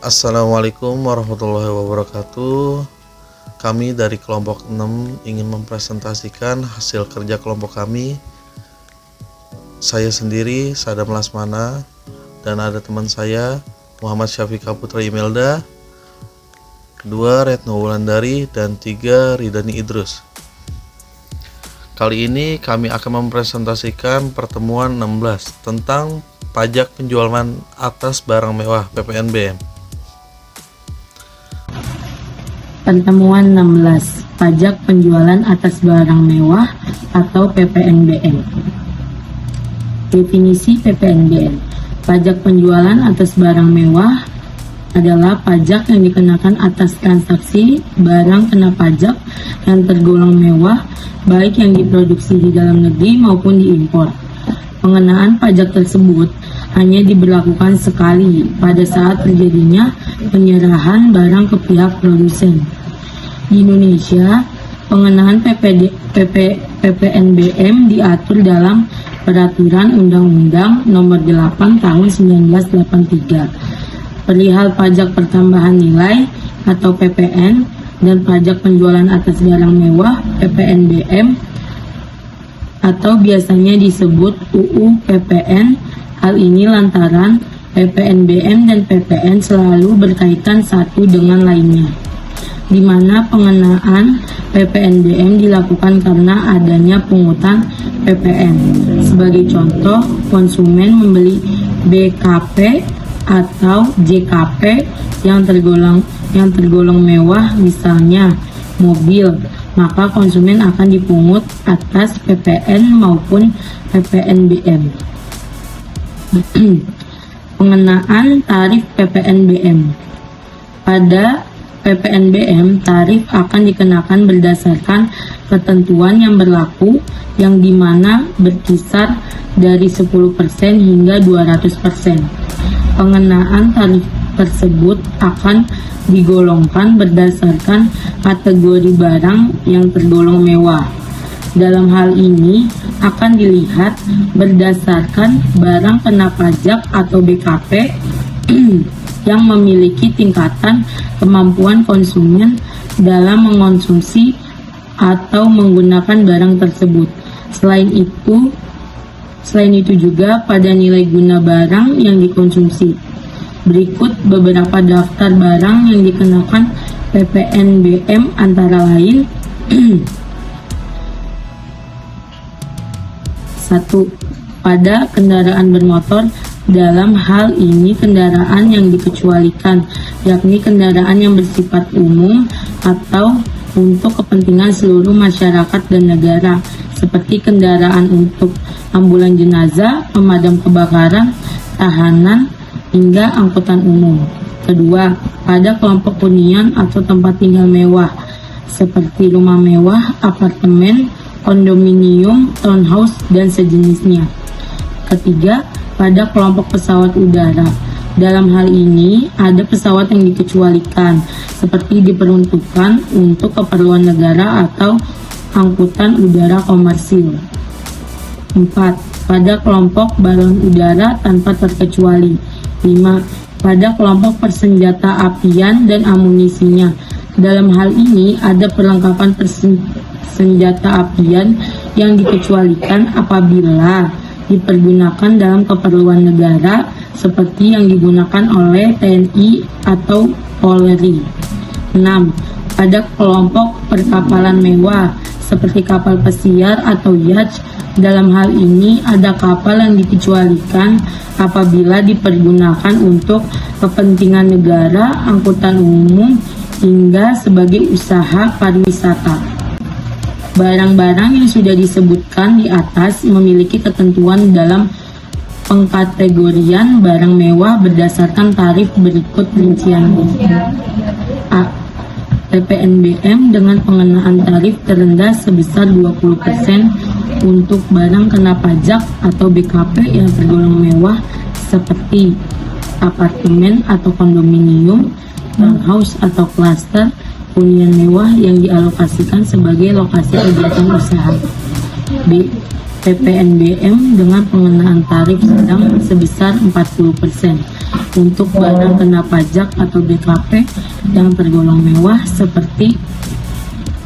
Assalamualaikum warahmatullahi wabarakatuh. Kami dari kelompok 6 ingin mempresentasikan hasil kerja kelompok kami. Saya sendiri Sadam Lasmana, dan ada teman saya Muhammad Syafiqa Putra Imelda, 2 Retno Wulandari, dan 3 Ridani Idrus. Kali ini kami akan mempresentasikan pertemuan 16 tentang pajak penjualan atas barang mewah PPNBM. Pertemuan 16, pajak penjualan atas barang mewah atau PPNBM. Definisi PPNBM. Pajak penjualan atas barang mewah adalah pajak yang dikenakan atas transaksi barang kena pajak yang tergolong mewah, baik yang diproduksi di dalam negeri maupun diimpor. Pengenaan pajak tersebut hanya diberlakukan sekali pada saat terjadinya penyerahan barang ke pihak produsen. Di Indonesia, pengenaan PPNBM diatur dalam Peraturan Undang-Undang Nomor 8 Tahun 1983 perihal pajak pertambahan nilai atau PPN dan pajak penjualan atas barang mewah PPNBM atau biasanya disebut UU PPN. Hal ini lantaran PPNBM dan PPN selalu berkaitan satu dengan lainnya, di mana pengenaan PPNBM dilakukan karena adanya pungutan PPN. Sebagai contoh, konsumen membeli BKP atau JKP yang tergolong mewah, misalnya mobil, maka konsumen akan dipungut atas PPN maupun PPNBM. Pengenaan tarif PPNBM. Pada PPNBM, tarif akan dikenakan berdasarkan ketentuan yang berlaku, yang dimana berkisar dari 10% hingga 200%. Pengenaan tarif tersebut akan digolongkan berdasarkan kategori barang yang tergolong mewah. Dalam hal ini akan dilihat berdasarkan barang kena pajak atau BKP yang memiliki tingkatan kemampuan konsumen dalam mengonsumsi atau menggunakan barang tersebut. Selain itu juga pada nilai guna barang yang dikonsumsi. Berikut beberapa daftar barang yang dikenakan PPNBM antara lain. 1. Pada kendaraan bermotor. Dalam hal ini kendaraan yang dikecualikan, yakni kendaraan yang bersifat umum atau untuk kepentingan seluruh masyarakat dan negara, seperti kendaraan untuk ambulan jenazah, pemadam kebakaran, tahanan, hingga angkutan umum. Kedua, pada kelompok hunian atau tempat tinggal mewah, seperti rumah mewah, apartemen, kondominium, townhouse, dan sejenisnya. Ketiga, pada kelompok pesawat udara. Dalam hal ini, ada pesawat yang dikecualikan, seperti diperuntukkan untuk keperluan negara atau angkutan udara komersil. 4. Pada kelompok balon udara tanpa terkecuali. 5. Pada kelompok persenjata apian dan amunisinya. Dalam hal ini, ada perlengkapan senjata apian yang dikecualikan apabila dipergunakan dalam keperluan negara, seperti yang digunakan oleh TNI atau Polri. 6. Pada kelompok perkapalan mewah, seperti kapal pesiar atau yacht. Dalam hal ini ada kapal yang dikecualikan apabila dipergunakan untuk kepentingan negara, angkutan umum, hingga sebagai usaha pariwisata. Barang-barang yang sudah disebutkan di atas memiliki ketentuan dalam pengkategorian barang mewah berdasarkan tarif berikut rinciannya. A. PPNBM dengan pengenaan tarif terendah sebesar 20% untuk barang kena pajak atau BKP yang tergolong mewah, seperti apartemen atau kondominium, townhouse atau klaster hunian mewah yang dialokasikan sebagai lokasi kegiatan usaha. B. PPNBM dengan pengenaan tarif sedang sebesar 40%. untuk barang kena pajak atau BKP yang tergolong mewah seperti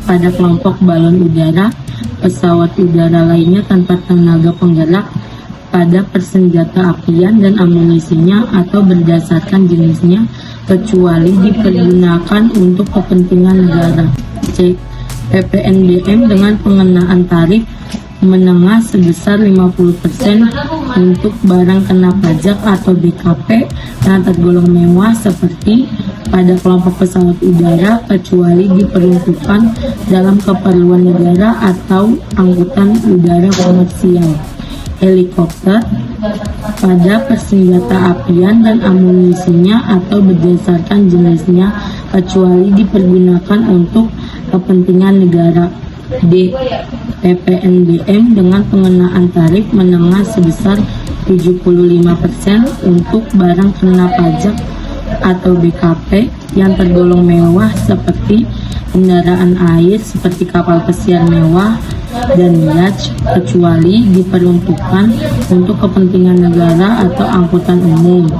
pada kelompok balon udara, pesawat udara lainnya tanpa tenaga penggerak, pada persenjata apian dan amunisinya atau berdasarkan jenisnya kecuali dipergunakan untuk kepentingan negara. C. PPNBM dengan pengenaan tarif menengah sebesar 50% untuk barang kena pajak atau BKP yang tergolong mewah seperti pada kelompok pesawat udara kecuali diperuntukkan dalam keperluan negara atau angkutan udara komersial. Helikopter pada persenjata apian dan amunisinya atau berdasarkan jenisnya kecuali dipergunakan untuk kepentingan negara. D. PPNBM dengan pengenaan tarif menengah sebesar 75% untuk barang kena pajak atau BKP yang tergolong mewah seperti kendaraan air seperti kapal pesiar mewah dan yacht kecuali diperuntukkan untuk kepentingan negara atau angkutan umum.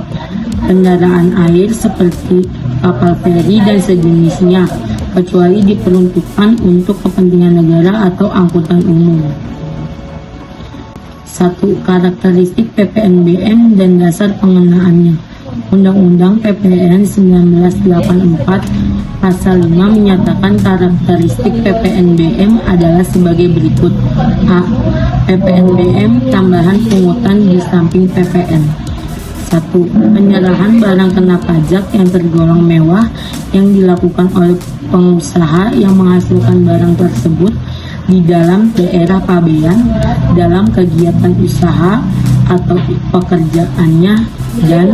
Kendaraan air seperti kapal feri dan sejenisnya kecuali diperuntukkan untuk kepentingan negara atau angkutan umum. 1. Karakteristik PPNBM dan dasar pengenaannya. Undang-Undang PPN 1984 Pasal 5 menyatakan karakteristik PPNBM adalah sebagai berikut. A. PPNBM tambahan pungutan di samping PPN. 1. Penyerahan barang kena pajak yang tergolong mewah yang dilakukan oleh pengusaha yang menghasilkan barang tersebut di dalam daerah pabean dalam kegiatan usaha atau pekerjaannya. Dan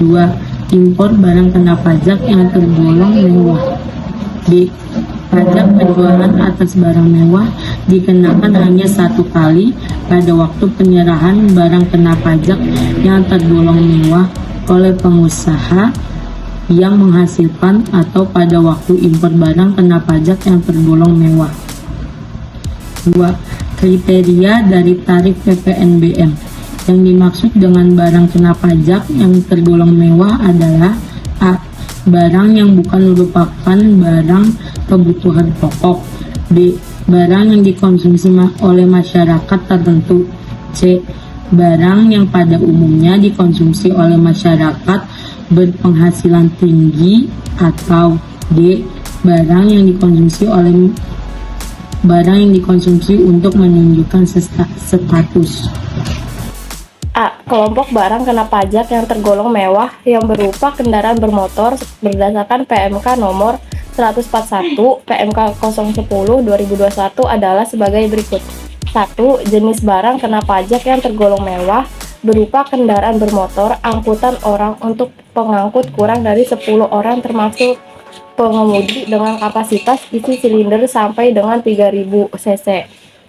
2. Impor barang kena pajak yang tergolong mewah. B. Pajak penjualan atas barang mewah dikenakan hanya satu kali pada waktu penyerahan barang kena pajak yang tergolong mewah oleh pengusaha yang menghasilkan atau pada waktu impor barang kena pajak yang tergolong mewah. 2. Kriteria dari tarif PPNBM. Yang dimaksud dengan barang kena pajak yang tergolong mewah adalah A. Barang yang bukan merupakan barang kebutuhan pokok. B. Barang yang dikonsumsi oleh masyarakat tertentu. C. Barang yang pada umumnya dikonsumsi oleh masyarakat berpenghasilan tinggi. Atau D. Barang yang dikonsumsi untuk menunjukkan status. A. Kelompok barang kena pajak yang tergolong mewah yang berupa kendaraan bermotor berdasarkan PMK nomor 141 PMK 010 2021 adalah sebagai berikut. 1. Jenis barang kena pajak yang tergolong mewah berupa kendaraan bermotor angkutan orang untuk pengangkut kurang dari 10 orang termasuk pengemudi dengan kapasitas isi silinder sampai dengan 3000 cc.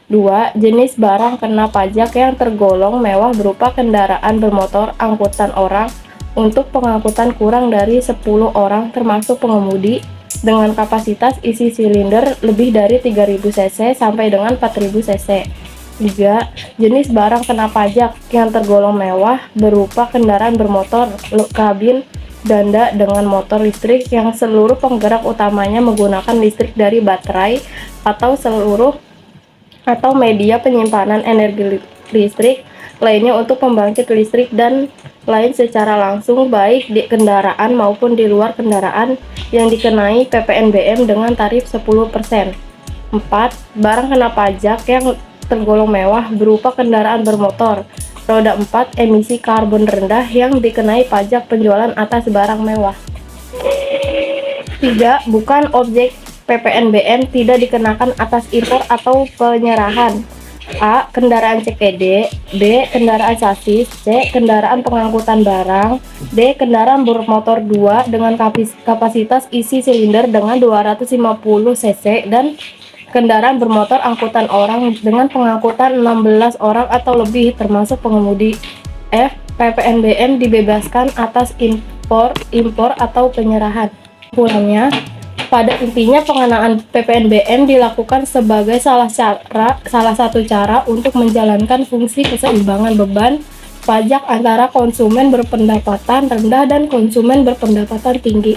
2. Jenis barang kena pajak yang tergolong mewah berupa kendaraan bermotor angkutan orang untuk pengangkutan kurang dari 10 orang termasuk pengemudi dengan kapasitas isi silinder lebih dari 3000 cc sampai dengan 4000 cc. 3. Jenis barang kena pajak yang tergolong mewah berupa kendaraan bermotor kabin ganda dengan motor listrik yang seluruh penggerak utamanya menggunakan listrik dari baterai atau media penyimpanan energi listrik lainnya untuk pembangkit listrik dan lain secara langsung baik di kendaraan maupun di luar kendaraan yang dikenai PPNBM dengan tarif 10%. 4. Barang kena pajak yang tergolong mewah berupa kendaraan bermotor roda 4 emisi karbon rendah yang dikenai pajak penjualan atas barang mewah. 3. Bukan objek PPNBM tidak dikenakan atas impor atau penyerahan. A. Kendaraan CKD. B. Kendaraan sasis. C. Kendaraan pengangkutan barang. D. Kendaraan bermotor 2 dengan kapasitas isi silinder dengan 250 cc dan kendaraan bermotor angkutan orang dengan pengangkutan 16 orang atau lebih termasuk pengemudi. F. PPNBM dibebaskan atas impor atau penyerahan. Kurangnya, pada intinya pengenaan PPNBM dilakukan sebagai salah satu cara untuk menjalankan fungsi keseimbangan beban pajak antara konsumen berpendapatan rendah dan konsumen berpendapatan tinggi.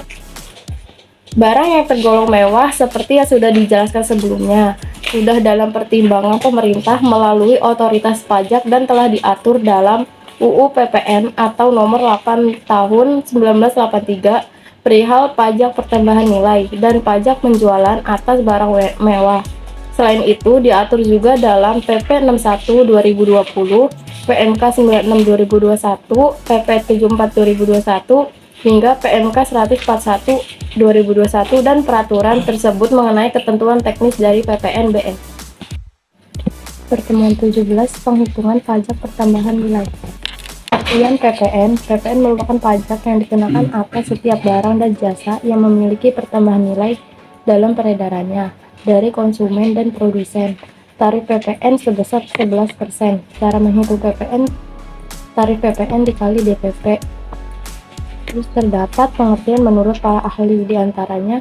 Barang yang tergolong mewah seperti yang sudah dijelaskan sebelumnya, sudah dalam pertimbangan pemerintah melalui otoritas pajak dan telah diatur dalam UU PPN atau nomor 8 tahun 1983 perihal pajak pertambahan nilai dan pajak penjualan atas barang mewah. Selain itu, diatur juga dalam PP 61 2020, PMK 96 2021, PP 74 2021, hingga PMK 141 2021 dan peraturan tersebut mengenai ketentuan teknis dari PPNBM. Pertemuan 17 Penghitungan Pajak Pertambahan Nilai. Artian PPN merupakan pajak yang dikenakan atas setiap barang dan jasa yang memiliki pertambahan nilai dalam peredarannya dari konsumen dan produsen. Tarif PPN sebesar 11%. Cara menghitung PPN, tarif PPN dikali DPP. Terus terdapat pengertian menurut para ahli, diantaranya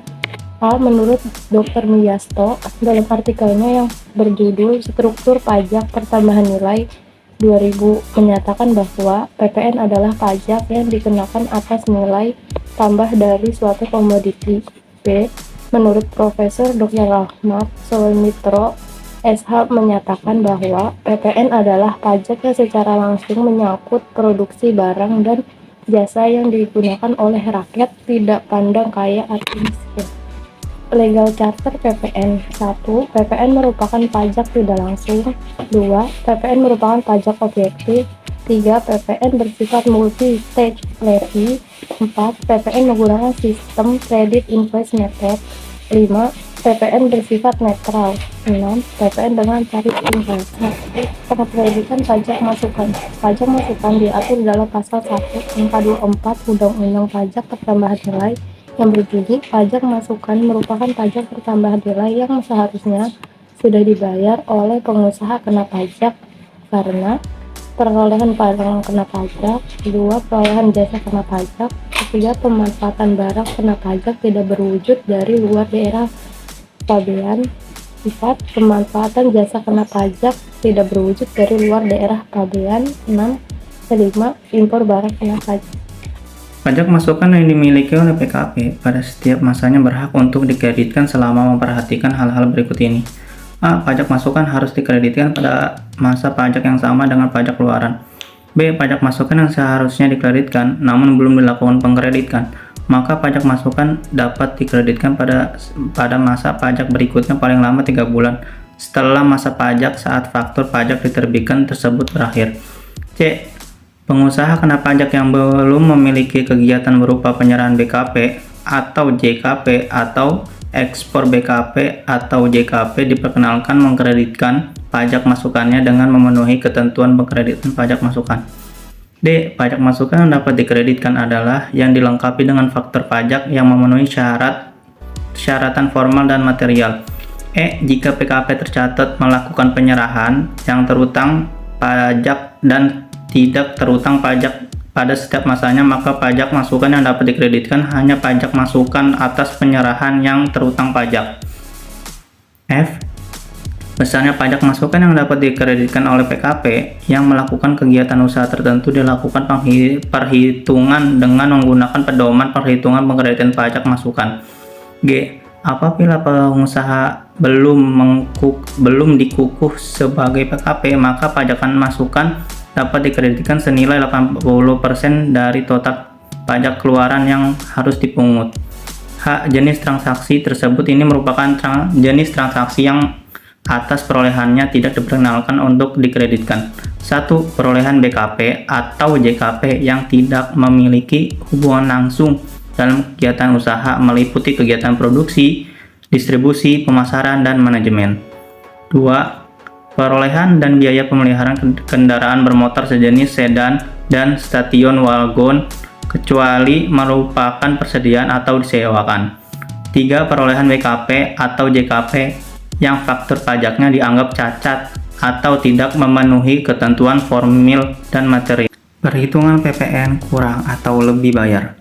menurut Dr. Miyasto dalam artikelnya yang berjudul Struktur Pajak Pertambahan Nilai 2000 menyatakan bahwa PPN adalah pajak yang dikenakan atas nilai tambah dari suatu komoditi. B. Menurut Profesor Dr. Rahmat Soemitro SH menyatakan bahwa PPN adalah pajak yang secara langsung menyangkut produksi barang dan jasa yang digunakan oleh rakyat, tidak pandang kaya atau miskin. Legal charter PPN. 1. PPN merupakan pajak tidak langsung. 2. PPN merupakan pajak objektif. 3. PPN bersifat multi-stage levy. 4. PPN menggunakan sistem credit invoice method. 5. PPN bersifat netral. 6. PPN dengan tarif invoice. Penerbitan pajak masukan. Pajak masukan diatur dalam pasal 1 angka 24 Undang-Undang Pajak Pertambahan Nilai yang berbunyi pajak masukan merupakan pajak pertambahan nilai yang seharusnya sudah dibayar oleh pengusaha kena pajak karena perolehan barang kena pajak. 2. Perolehan jasa kena pajak. 3. Pemanfaatan barang kena pajak tidak berwujud dari luar daerah pabean. 4. Pemanfaatan jasa kena pajak tidak berwujud dari luar daerah pabean. 6. 5. Impor barang kena pajak. Pajak masukan yang dimiliki oleh PKP pada setiap masanya berhak untuk dikreditkan selama memperhatikan hal-hal berikut ini. A. Pajak masukan harus dikreditkan pada masa pajak yang sama dengan pajak keluaran. B. Pajak masukan yang seharusnya dikreditkan namun belum dilakukan pengkreditan, maka pajak masukan dapat dikreditkan pada masa pajak berikutnya paling lama 3 bulan setelah masa pajak saat faktur pajak diterbitkan tersebut berakhir. C. Pengusaha kena pajak yang belum memiliki kegiatan berupa penyerahan BKP atau JKP atau ekspor BKP atau JKP diperkenalkan mengkreditkan pajak masukannya dengan memenuhi ketentuan pengkreditan pajak masukan. D. Pajak masukan yang dapat dikreditkan adalah yang dilengkapi dengan faktur pajak yang memenuhi syaratan formal dan material. E. Jika PKP tercatat melakukan penyerahan yang terutang pajak dan tidak terutang pajak pada setiap masanya, maka pajak masukan yang dapat dikreditkan hanya pajak masukan atas penyerahan yang terutang pajak. F. Besarnya pajak masukan yang dapat dikreditkan oleh PKP yang melakukan kegiatan usaha tertentu dilakukan perhitungan dengan menggunakan pedoman perhitungan pengkreditan pajak masukan. G. Apabila pengusaha belum dikukuh sebagai PKP, maka pajakan masukan dapat dikreditkan senilai 80% dari total pajak keluaran yang harus dipungut. H. Jenis transaksi tersebut ini merupakan jenis transaksi yang atas perolehannya tidak diperkenalkan untuk dikreditkan. 1. Perolehan BKP atau JKP yang tidak memiliki hubungan langsung dalam kegiatan usaha meliputi kegiatan produksi, distribusi, pemasaran, dan manajemen. 2. Perolehan dan biaya pemeliharaan kendaraan bermotor sejenis sedan dan station wagon kecuali merupakan persediaan atau disewakan. 3. Perolehan BKP atau JKP yang faktur pajaknya dianggap cacat atau tidak memenuhi ketentuan formil dan material. Perhitungan PPN kurang atau lebih bayar.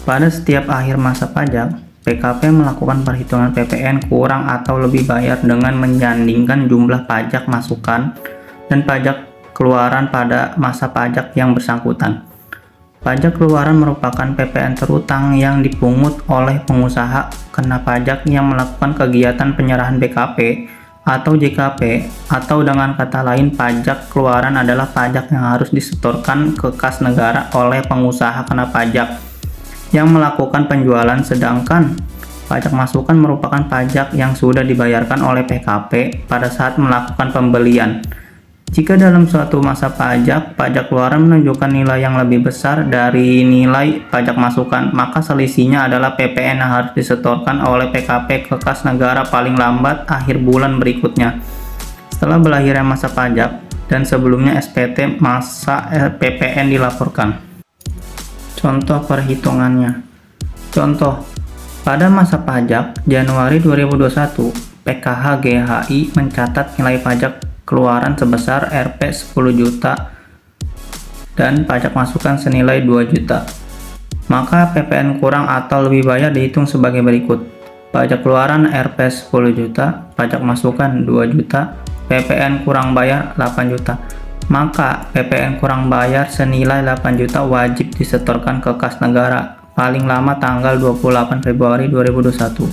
Pada setiap akhir masa pajak, PKP melakukan perhitungan PPN kurang atau lebih bayar dengan menyandingkan jumlah pajak masukan dan pajak keluaran pada masa pajak yang bersangkutan. Pajak keluaran merupakan PPN terutang yang dipungut oleh pengusaha kena pajak yang melakukan kegiatan penyerahan BKP atau JKP, atau dengan kata lain pajak keluaran adalah pajak yang harus disetorkan ke kas negara oleh pengusaha kena pajak yang melakukan penjualan, sedangkan pajak masukan merupakan pajak yang sudah dibayarkan oleh PKP pada saat melakukan pembelian. Jika dalam suatu masa pajak keluaran menunjukkan nilai yang lebih besar dari nilai pajak masukan, maka selisihnya adalah PPN yang harus disetorkan oleh PKP ke kas negara paling lambat akhir bulan berikutnya setelah berakhirnya masa pajak dan sebelumnya SPT masa PPN dilaporkan. Contoh perhitungannya. Contoh, pada masa pajak Januari 2021, PKH GHI mencatat nilai pajak keluaran sebesar Rp 10 juta dan pajak masukan senilai 2 juta. Maka PPN kurang atau lebih bayar dihitung sebagai berikut. Pajak keluaran Rp 10 juta, pajak masukan 2 juta, PPN kurang bayar 8 juta. Maka PPN kurang bayar senilai 8 juta wajib disetorkan ke kas negara paling lama tanggal 28 Februari 2021.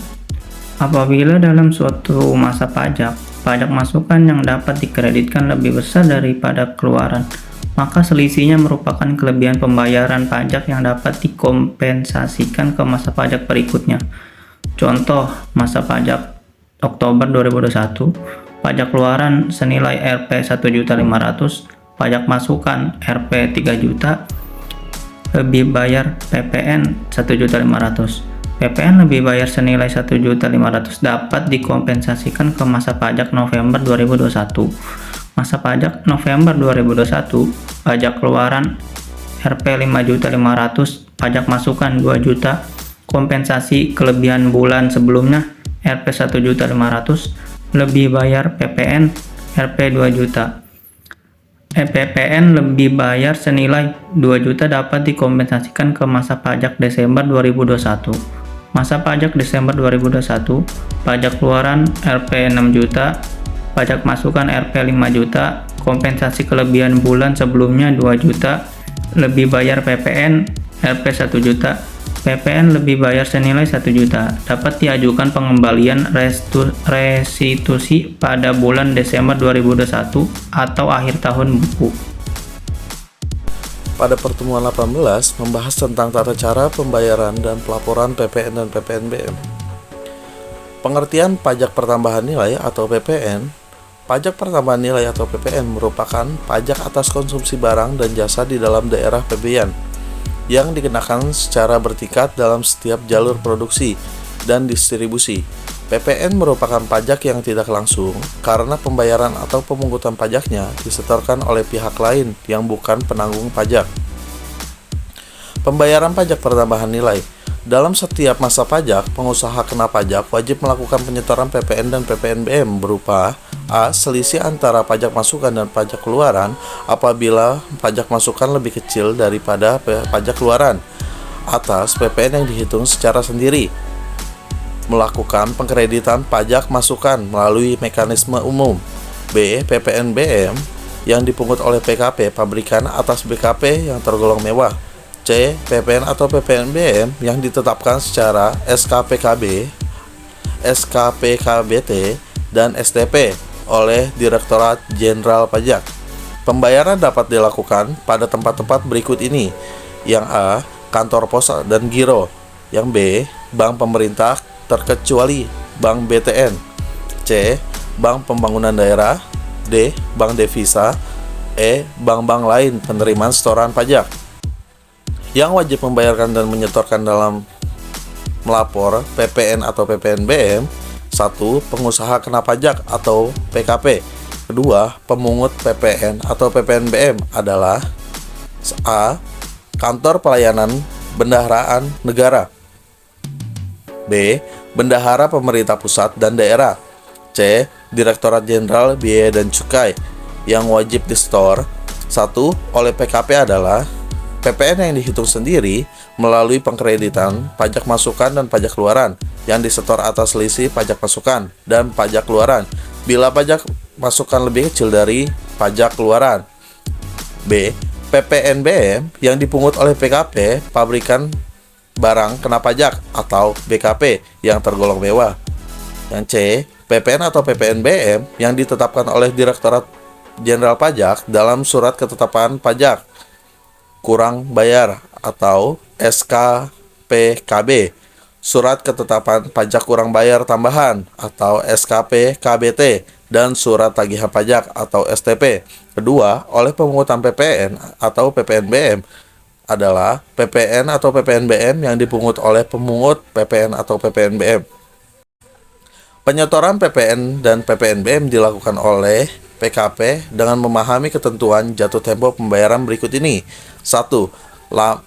Apabila dalam suatu masa pajak masukan yang dapat dikreditkan lebih besar daripada keluaran, maka selisihnya merupakan kelebihan pembayaran pajak yang dapat dikompensasikan ke masa pajak berikutnya. Contoh, masa pajak Oktober 2021, pajak keluaran senilai Rp 1.500.000, pajak masukan Rp 3 juta, lebih bayar PPN 1.500.000. PPN lebih bayar senilai 1.500.000 dapat dikompensasikan ke masa pajak November 2021. Masa pajak November 2021, pajak keluaran Rp 5.500.000, pajak masukan 2 juta, kompensasi kelebihan bulan sebelumnya Rp 1.500.000, lebih bayar PPN Rp 2 juta. PPN lebih bayar senilai 2 juta dapat dikompensasikan ke masa pajak Desember 2021. Masa pajak Desember 2021, pajak keluaran Rp 6 juta, pajak masukan Rp 5 juta, kompensasi kelebihan bulan sebelumnya 2 juta, lebih bayar PPN Rp 1 juta, PPN lebih bayar senilai 1 juta, dapat diajukan pengembalian restitusi pada bulan Desember 2021 atau akhir tahun buku. Pada pertemuan 18 membahas tentang tata cara pembayaran dan pelaporan PPN dan PPNBM. Pengertian pajak pertambahan nilai atau PPN. Pajak pertambahan nilai atau PPN merupakan pajak atas konsumsi barang dan jasa di dalam daerah pembayaran yang dikenakan secara bertingkat dalam setiap jalur produksi dan distribusi. PPN merupakan pajak yang tidak langsung karena pembayaran atau pemungutan pajaknya disetorkan oleh pihak lain yang bukan penanggung pajak. Pembayaran pajak pertambahan nilai. Dalam setiap masa pajak, pengusaha kena pajak wajib melakukan penyetoran PPN dan PPNBM berupa A. Selisih antara pajak masukan dan pajak keluaran apabila pajak masukan lebih kecil daripada pajak keluaran atas PPN yang dihitung secara sendiri. Melakukan pengkreditan pajak masukan melalui mekanisme umum. B. PPNBM yang dipungut oleh PKP pabrikan atas BKP yang tergolong mewah. C. PPN atau PPNBM yang ditetapkan secara SKPKB, SKPKBT, dan STP oleh Direktorat Jenderal Pajak. Pembayaran dapat dilakukan pada tempat-tempat berikut ini. Yang A. Kantor pos dan giro. Yang B. Bank pemerintah terkecuali Bank BTN. C. Bank Pembangunan Daerah. D. Bank Devisa. E. Bank-bank lain penerimaan setoran pajak. Yang wajib membayarkan dan menyetorkan dalam melapor PPN atau PPNBM. 1. Pengusaha kena pajak atau PKP. Kedua, pemungut PPN atau PPNBM adalah A. Kantor Pelayanan Bendaharaan Negara. B. Bendahara pemerintah pusat dan daerah. C. Direktorat Jenderal Biaya dan Cukai. Yang wajib disetor 1. Oleh PKP adalah PPN yang dihitung sendiri melalui pengkreditan pajak masukan dan pajak keluaran yang disetor atas selisih pajak masukan dan pajak keluaran bila pajak masukan lebih kecil dari pajak keluaran. B. PPNBM yang dipungut oleh PKP pabrikan barang kena pajak atau BKP yang tergolong mewah. Yang C. PPN atau PPNBM yang ditetapkan oleh Direktorat Jenderal Pajak dalam Surat Ketetapan Pajak kurang bayar atau SKPKB, Surat Ketetapan Pajak Kurang Bayar Tambahan atau SKPKBT, dan Surat Tagihan Pajak atau STP. Kedua, oleh pemungutan PPN atau PPNBM adalah PPN atau PPNBM yang dipungut oleh pemungut PPN atau PPNBM. Penyetoran PPN dan PPNBM dilakukan oleh PKP dengan memahami ketentuan jatuh tempo pembayaran berikut ini. 1.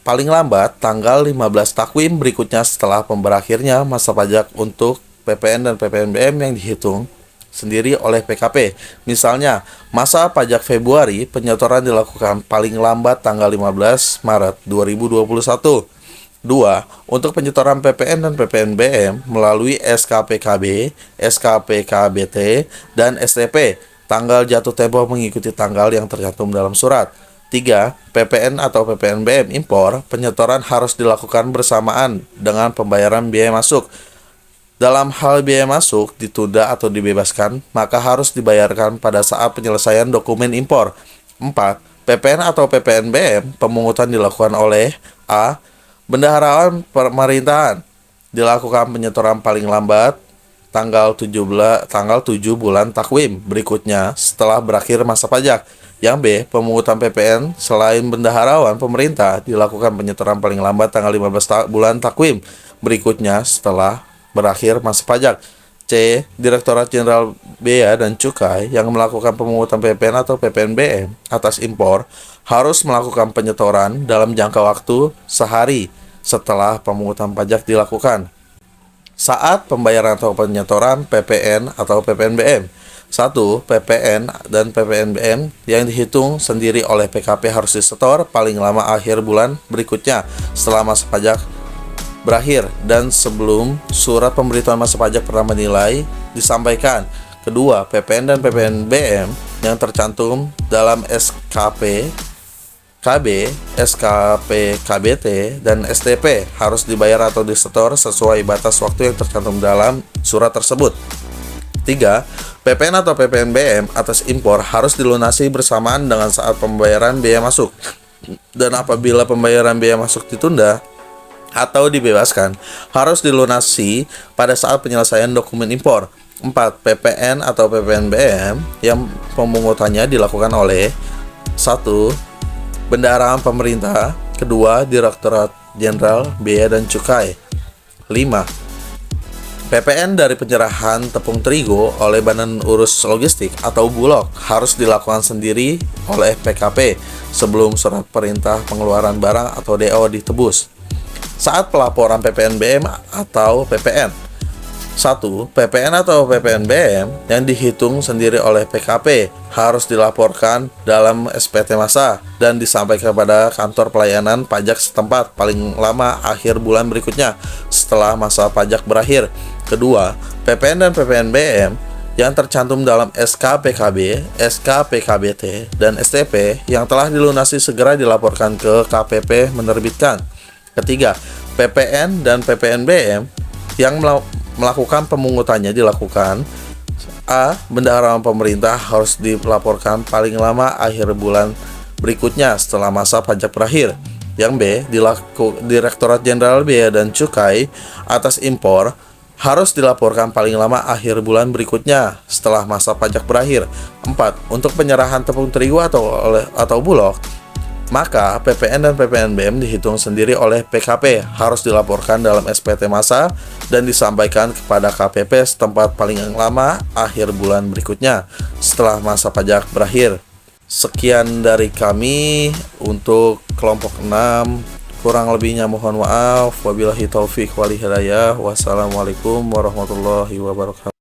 Paling lambat tanggal 15 takwim berikutnya setelah berakhirnya masa pajak untuk PPN dan PPNBM yang dihitung sendiri oleh PKP. Misalnya, masa pajak Februari penyetoran dilakukan paling lambat tanggal 15 Maret 2021. 2. Untuk penyetoran PPN dan PPNBM melalui SKPKB, SKPKBT, dan STP, tanggal jatuh tempo mengikuti tanggal yang tercantum dalam surat. 3. PPN atau PPNBM impor, penyetoran harus dilakukan bersamaan dengan pembayaran biaya masuk. Dalam hal biaya masuk ditunda atau dibebaskan, maka harus dibayarkan pada saat penyelesaian dokumen impor. 4. PPN atau PPNBM pemungutan dilakukan oleh A. Bendaharaan Pemerintahan. Dilakukan penyetoran paling lambat tanggal 7 bulan takwim berikutnya setelah berakhir masa pajak. Yang B. Pemungutan PPN selain bendaharawan pemerintah dilakukan penyetoran paling lambat tanggal 15 bulan takwim berikutnya setelah berakhir masa pajak. C. Direktorat Jenderal Bea dan Cukai yang melakukan pemungutan PPN atau PPNBM atas impor harus melakukan penyetoran dalam jangka waktu sehari setelah pemungutan pajak dilakukan. Saat pembayaran atau penyetoran PPN atau PPNBM. 1. PPN dan PPNBM yang dihitung sendiri oleh PKP harus disetor paling lama akhir bulan berikutnya setelah masa pajak berakhir dan sebelum surat pemberitahuan masa pajak pertama nilai disampaikan. Kedua, PPN dan PPNBM yang tercantum dalam SKP KB, SKPKBT, dan STP harus dibayar atau disetor sesuai batas waktu yang tercantum dalam surat tersebut. 3. PPN atau PPNBM atas impor harus dilunasi bersamaan dengan saat pembayaran biaya masuk. Dan apabila pembayaran biaya masuk ditunda atau dibebaskan, harus dilunasi pada saat penyelesaian dokumen impor. 4. PPN atau PPNBM yang pemungutannya dilakukan oleh 1. Bendaharaan Pemerintah. 2. Direktorat Jenderal Bea dan Cukai. 5. PPN dari penyerahan tepung terigu oleh Badan Urus Logistik atau Bulog harus dilakukan sendiri oleh PKP sebelum surat perintah pengeluaran barang atau DO ditebus. Saat pelaporan PPNBM atau PPN. 1. PPN atau PPNBM yang dihitung sendiri oleh PKP harus dilaporkan dalam SPT masa dan disampaikan kepada kantor pelayanan pajak setempat paling lama akhir bulan berikutnya setelah masa pajak berakhir. Kedua, PPN dan PPNBM yang tercantum dalam SKPKB, SKPKBT, dan STP yang telah dilunasi segera dilaporkan ke KPP menerbitkan. Ketiga, PPN dan PPNBM yang melakukan pemungutannya dilakukan A. Bendaharaan Pemerintah harus dilaporkan paling lama akhir bulan berikutnya setelah masa pajak berakhir. Yang B. Direktorat Jenderal Bea dan Cukai atas impor harus dilaporkan paling lama akhir bulan berikutnya setelah masa pajak berakhir. 4. Untuk penyerahan tepung terigu atau bulog, maka PPN dan PPNBM dihitung sendiri oleh PKP harus dilaporkan dalam SPT masa dan disampaikan kepada KPP setempat paling lama akhir bulan berikutnya setelah masa pajak berakhir. Sekian dari kami untuk kelompok 6. Kurang lebihnya mohon maaf. Wabillahi taufik wal hidayah. Wassalamualaikum warahmatullahi wabarakatuh.